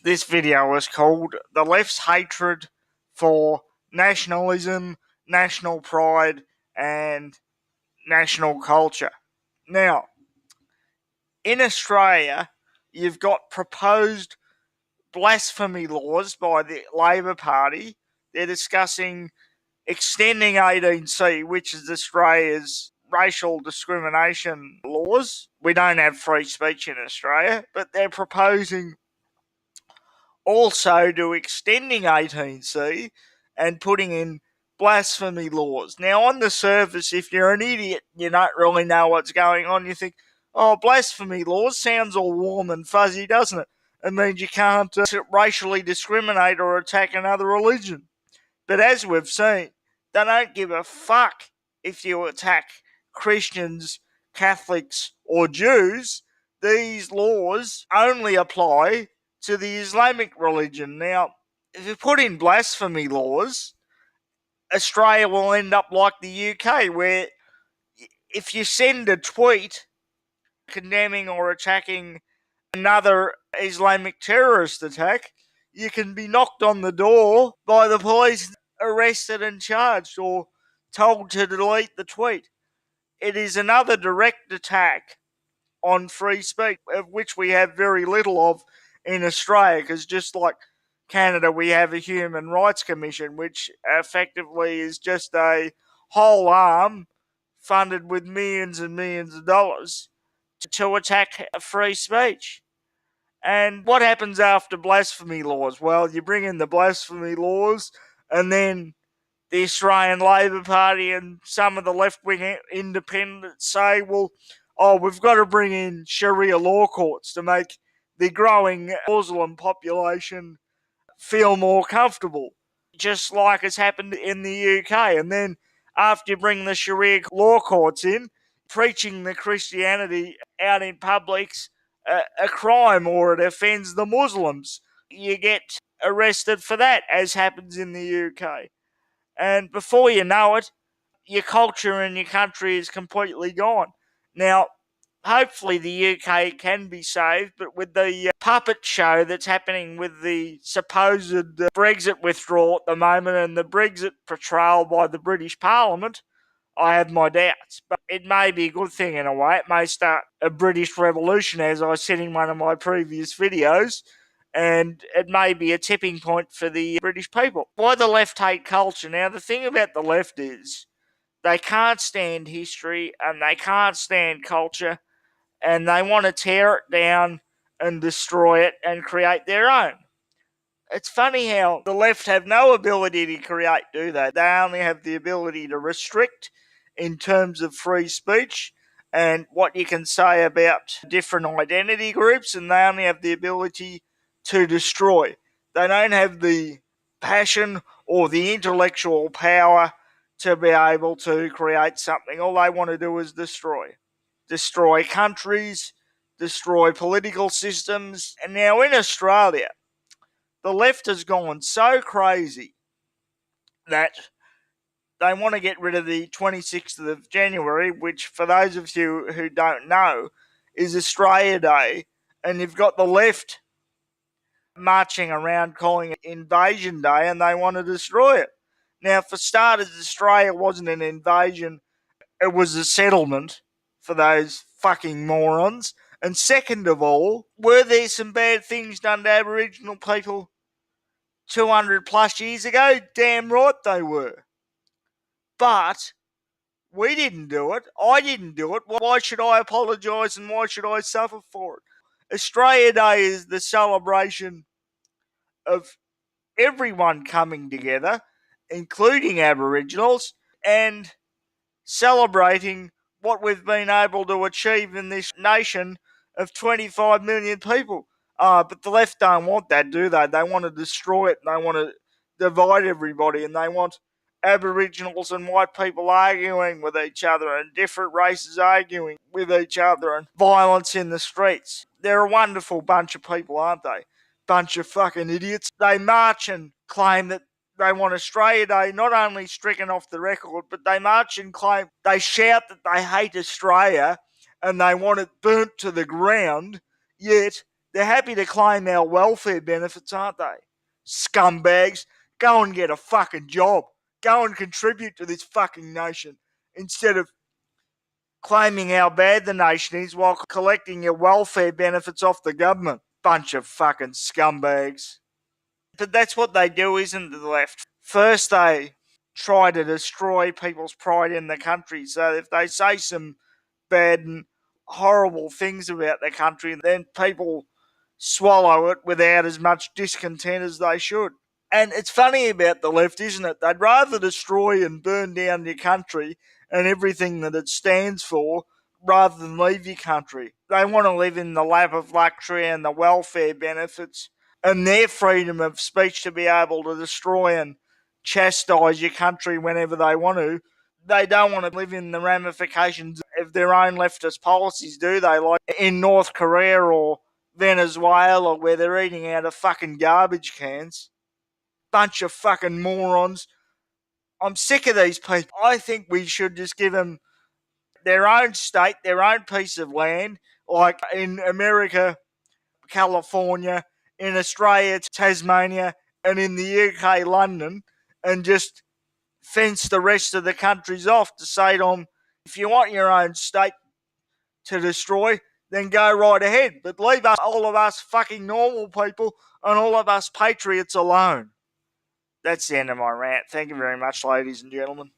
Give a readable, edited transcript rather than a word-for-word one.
This video is called The Left's Hatred for Nationalism, National Pride, and National Culture. Now, in Australia, you've got proposed blasphemy laws by the Labor Party. They're discussing extending 18C, which is Australia's racial discrimination laws. We don't have free speech in Australia, but they're proposing also to extending 18C and putting in blasphemy laws. Now, on the surface, if you're an idiot, you don't really know what's going on. You think, oh, blasphemy laws sounds all warm and fuzzy, doesn't it? It means you can't racially discriminate or attack another religion. But as we've seen, they don't give a fuck if you attack Christians, Catholics, or Jews. These laws only apply to the Islamic religion. Now, if you put in blasphemy laws, Australia will end up like the UK, where if you send a tweet condemning or attacking another Islamic terrorist attack, you can be knocked on the door by the police, arrested and charged, or told to delete the tweet. It is another direct attack on free speech, of which we have very little of in Australia, because just like Canada, we have a Human Rights Commission, which effectively is just a whole arm funded with millions and millions of dollars to attack free speech. And what happens after blasphemy laws? Well, you bring in the blasphemy laws, and then the Australian Labor Party and some of the left-wing independents say, well, we've got to bring in Sharia law courts to make the growing Muslim population feel more comfortable, just like has happened in the UK. And then after you bring the Sharia law courts in, preaching the Christianity out in public's a crime, or it offends the Muslims. You get arrested for that, as happens in the UK. And before you know it, your culture and your country is completely gone. Now, hopefully the UK can be saved, but with the puppet show that's happening with the supposed Brexit withdrawal at the moment and the Brexit portrayal by the British Parliament, I have my doubts. But it may be a good thing in a way. It may start a British revolution, as I said in one of my previous videos, and it may be a tipping point for the British people. Why the left hate culture? Now, the thing about the left is they can't stand history and they can't stand culture, and they want to tear it down and destroy it and create their own. It's funny how the left have no ability to create, do they? They only have the ability to restrict in terms of free speech and what you can say about different identity groups, and they only have the ability to destroy. They don't have the passion or the intellectual power to be able to create something. All they want to do is destroy. Destroy countries, destroy political systems. And now in Australia, the left has gone so crazy that they want to get rid of the 26th of January, which, for those of you who don't know, is Australia Day, and you've got the left marching around calling it Invasion Day, and they want to destroy it. Now, for starters, Australia wasn't an invasion, it was a settlement for those fucking morons. And second of all, were there some bad things done to Aboriginal people 200 plus years ago? Damn right they were. But we didn't do it. I didn't do it. Why should I apologise and why should I suffer for it? Australia Day is the celebration of everyone coming together, including Aboriginals, and celebrating what we've been able to achieve in this nation of 25 million people. But the left don't want that, do they? They want to destroy it, and they want to divide everybody, and they want Aboriginals and white people arguing with each other, and different races arguing with each other, and violence in the streets. They're a wonderful bunch of people, aren't they? Bunch of fucking idiots. They march and claim that they want Australia Day not only stricken off the record, but they march and claim, they shout that they hate Australia and they want it burnt to the ground, yet They're happy to claim our welfare benefits, aren't they? Scumbags. Go and get a fucking job. Go and contribute to this fucking nation instead of claiming how bad the nation is while collecting your welfare benefits off the government. Bunch of fucking scumbags. But that's what they do, isn't it, the left? First, they try to destroy people's pride in the country. So if they say some bad and horrible things about the country, then people swallow it without as much discontent as they should. And it's funny about the left, isn't it? They'd rather destroy and burn down your country and everything that it stands for rather than leave your country. They want to live in the lap of luxury and the welfare benefits and their freedom of speech to be able to destroy and chastise your country whenever they want to. They don't want to live in the ramifications of their own leftist policies, do they? Like in North Korea or Venezuela, where they're eating out of fucking garbage cans. Bunch of fucking morons. I'm sick of these people. I think we should just give them their own state, their own piece of land, like in America, California, in Australia, Tasmania, and in the UK, London, and just fence the rest of the countries off to say to them, if you want your own state to destroy, then go right ahead. But leave us, all of us fucking normal people and all of us patriots alone. That's the end of my rant. Thank you very much, ladies and gentlemen.